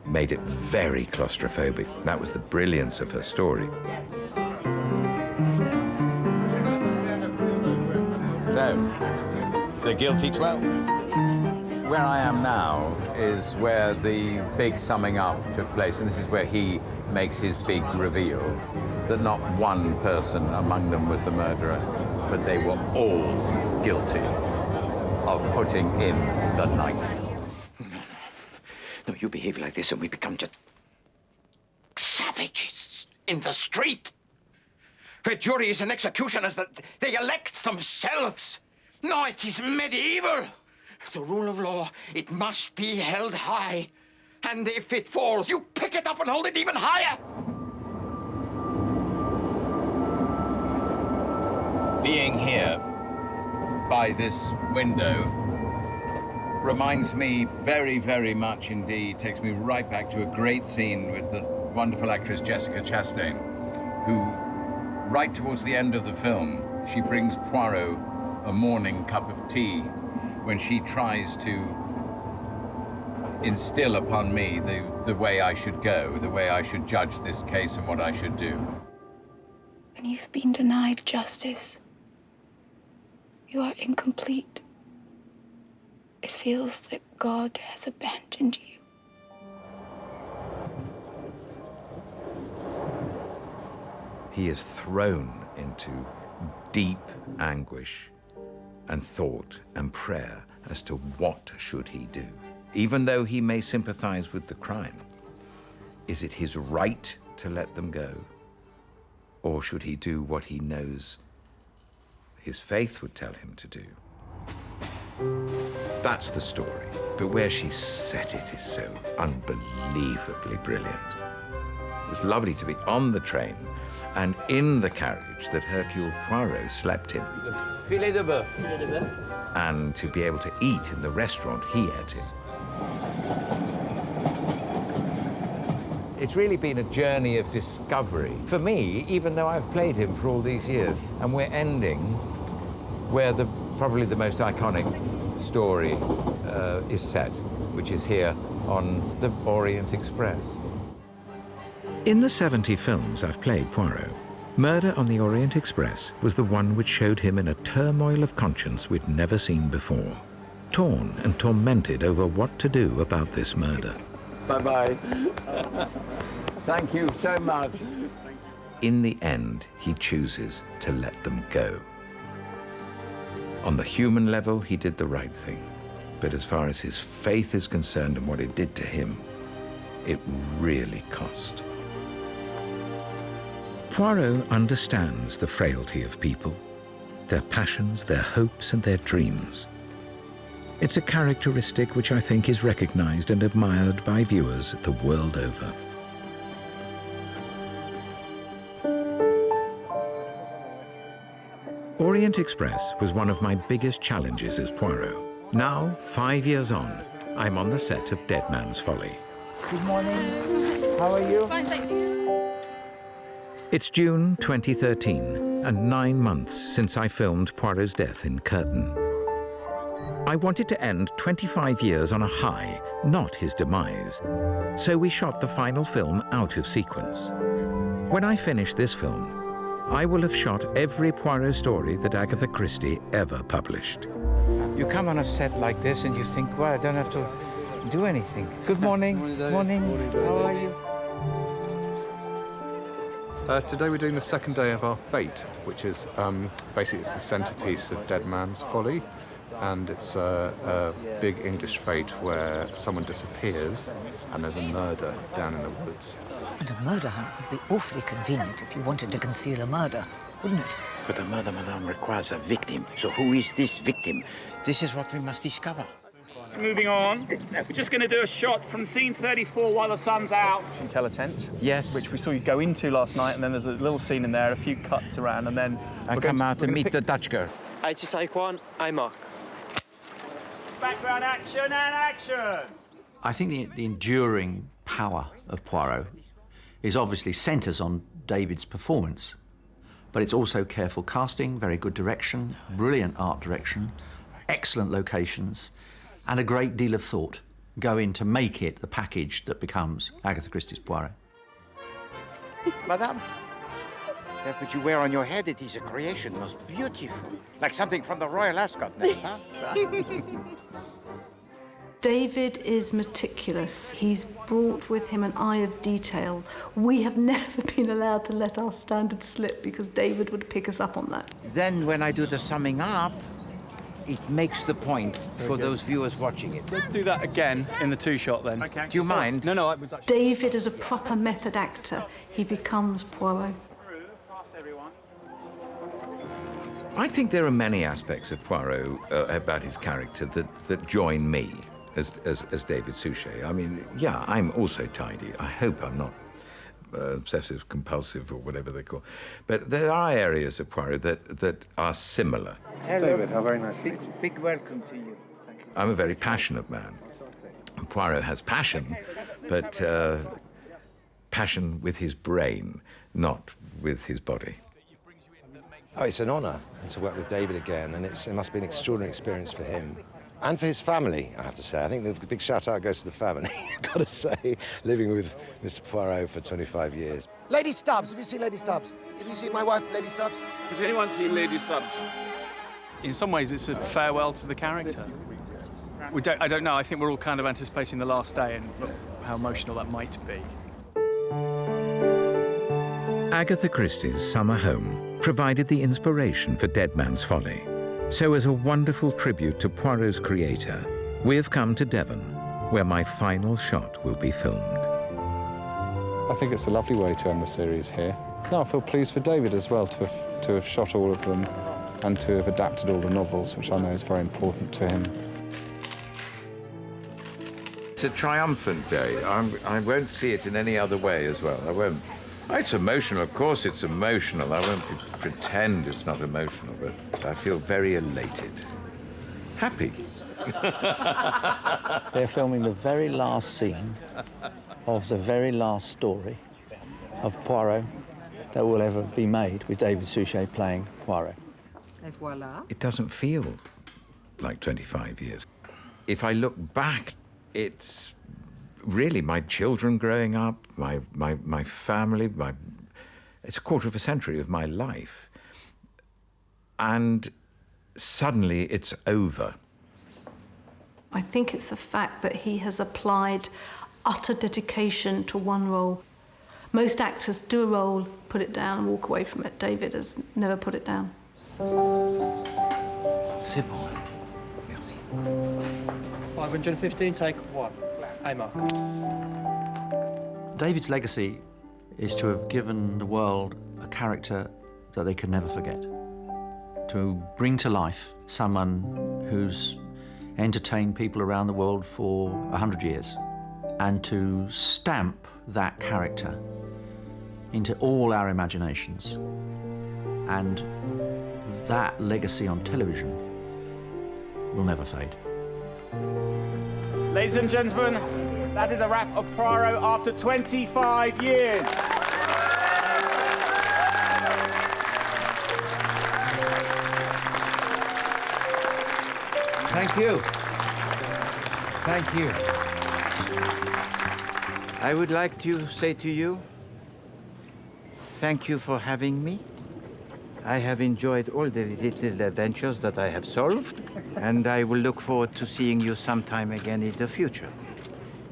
made it very claustrophobic. That was the brilliance of her story. So, the guilty 12. Where I am now is where the big summing up took place, and this is where he makes his big reveal that not one person among them was the murderer, but they were all guilty of putting in the knife. No, you behave like this and we become just savages in the street. Where juries and executioners, they elect themselves. No, it is medieval. The rule of law, it must be held high. And if it falls, you pick it up and hold it even higher. Being here by this window reminds me very, very much indeed, takes me right back to a great scene with the wonderful actress Jessica Chastain, who, right towards the end of the film, she brings Poirot a morning cup of tea when she tries to instill upon me the way I should go, the way I should judge this case and what I should do. When you've been denied justice, you are incomplete. It feels that God has abandoned you. He is thrown into deep anguish and thought and prayer as to what should he do. Even though he may sympathize with the crime, is it his right to let them go? Or should he do what he knows his faith would tell him to do? That's the story. But where she set it is so unbelievably brilliant. It was lovely to be on the train and in the carriage that Hercule Poirot slept in. Le filet de bœuf. And to be able to eat in the restaurant he ate in. It's really been a journey of discovery for me, even though I've played him for all these years. And we're ending where probably the most iconic story is set, which is here on the Orient Express. In the 70 films I've played Poirot, Murder on the Orient Express was the one which showed him in a turmoil of conscience we'd never seen before, torn and tormented over what to do about this murder. Bye-bye. Thank you so much. In the end, he chooses to let them go. On the human level, he did the right thing. But as far as his faith is concerned and what it did to him, it really cost. Poirot understands the frailty of people, their passions, their hopes, and their dreams. It's a characteristic which I think is recognized and admired by viewers the world over. Orient Express was one of my biggest challenges as Poirot. Now, 5 years on, I'm on the set of Dead Man's Folly. Good morning. How are you? Fine, thank you. It's June 2013, and 9 months since I filmed Poirot's death in Curtain. I wanted to end 25 years on a high, not his demise. So we shot the final film out of sequence. When I finish this film, I will have shot every Poirot story that Agatha Christie ever published. You come on a set like this and you think, well, I don't have to do anything. Good morning. Morning. How are you? Today we're doing the second day of our Fate, which is basically it's the centerpiece of Dead Man's Folly, and it's a big English fate where someone disappears and there's a murder down in the woods. And a murder hunt would be awfully convenient if you wanted to conceal a murder, wouldn't it? But a murder, madame, requires a victim. So who is this victim? This is what we must discover. Moving on, we're just going to do a shot from scene 34 while the sun's out. From Teletent. Yes. Which we saw you go into last night, and then there's a little scene in there, a few cuts around, and then... I come out to meet the Dutch girl. 80 Saquon, I'm Mark. Background action and action! I think the enduring power of Poirot is obviously centres on David's performance, but it's also careful casting, very good direction, brilliant art direction, excellent locations, and a great deal of thought. go in to make it the package that becomes Agatha Christie's Poirot. Madame, that which you wear on your head, it is a creation most beautiful. Like something from the Royal Ascot, n'est-ce pas? David is meticulous. He's brought with him an eye of detail. We have never been allowed to let our standards slip because David would pick us up on that. Then when I do the summing up, it makes the point for those viewers watching it. Let's do that again in the two-shot then. Okay. Do you mind? No, I was actually... David is a proper method actor. He becomes Poirot. I think there are many aspects of Poirot about his character that join me as David Suchet. I mean, yeah, I'm also tidy. I hope I'm not obsessive compulsive or whatever they call. But there are areas of Poirot that are similar. Hello. David, how very nice. Big welcome to you. Thank you. I'm a very passionate man. And Poirot has passion, but passion with his brain, not with his body. Oh, it's an honour to work with David again, and it must be an extraordinary experience for him. And for his family, I have to say. I think the big shout-out goes to the family, I've got to say, living with Mr. Poirot for 25 years. Lady Stubbs, have you seen Lady Stubbs? Have you seen my wife, Lady Stubbs? Has anyone seen Lady Stubbs? In some ways, it's a farewell to the character. I don't know. I think we're all kind of anticipating the last day and how emotional that might be. Agatha Christie's summer home provided the inspiration for Dead Man's Folly. So as a wonderful tribute to Poirot's creator, we have come to Devon, where my final shot will be filmed. I think it's a lovely way to end the series here. No, I feel pleased for David as well to have shot all of them and to have adapted all the novels, which I know is very important to him. It's a triumphant day. I won't see it in any other way as well. I won't. It's emotional, of course it's emotional. I won't pretend it's not emotional, but I feel very elated. Happy. They're filming the very last scene of the very last story of Poirot that will ever be made, with David Suchet playing Poirot. Et voilà. It doesn't feel like 25 years. If I look back, it's really my children growing up, my family, it's a quarter of a century of my life. And suddenly it's over. I think it's the fact that he has applied utter dedication to one role. Most actors do a role, put it down and walk away from it. David has never put it down. C'est bon. Merci. 515, take one. Hey, Mark. David's legacy is to have given the world a character that they could never forget. To bring to life someone who's entertained people around the world for 100 years, and to stamp that character into all our imaginations. And that legacy on television will never fade. Ladies and gentlemen, that is a wrap of Poirot after 25 years. Thank you. Thank you. I would like to say to you, thank you for having me. I have enjoyed all the little adventures that I have solved, and I will look forward to seeing you sometime again in the future.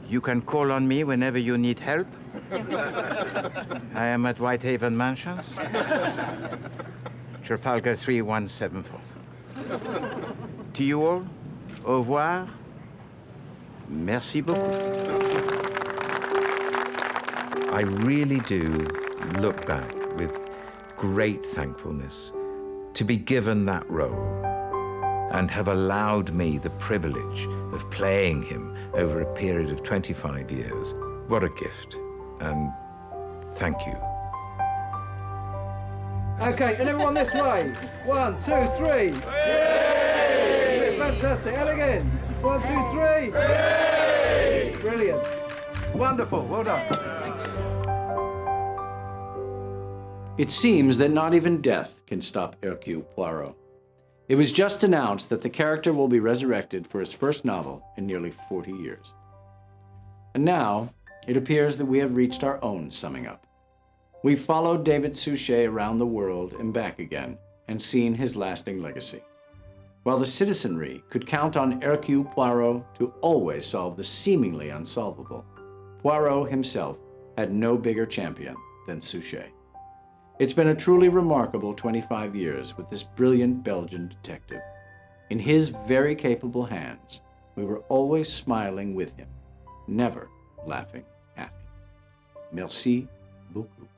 You can call on me whenever you need help. I am at Whitehaven Mansions, Trafalgar 3174. To you all, au revoir. Merci beaucoup. I really do look back with great thankfulness to be given that role and have allowed me the privilege of playing him over a period of 25 years. What a gift, and thank you. Okay, and everyone this way. 1, 2, 3. Yay! Fantastic. And again. 1, 2, 3. Yay! Brilliant. Wonderful. Well done. It seems that not even death can stop Hercule Poirot. It was just announced that the character will be resurrected for his first novel in nearly 40 years. And now, it appears that we have reached our own summing up. We've followed David Suchet around the world and back again, and seen his lasting legacy. While the citizenry could count on Hercule Poirot to always solve the seemingly unsolvable, Poirot himself had no bigger champion than Suchet. It's been a truly remarkable 25 years with this brilliant Belgian detective. In his very capable hands, we were always smiling with him, never laughing at him. Merci beaucoup.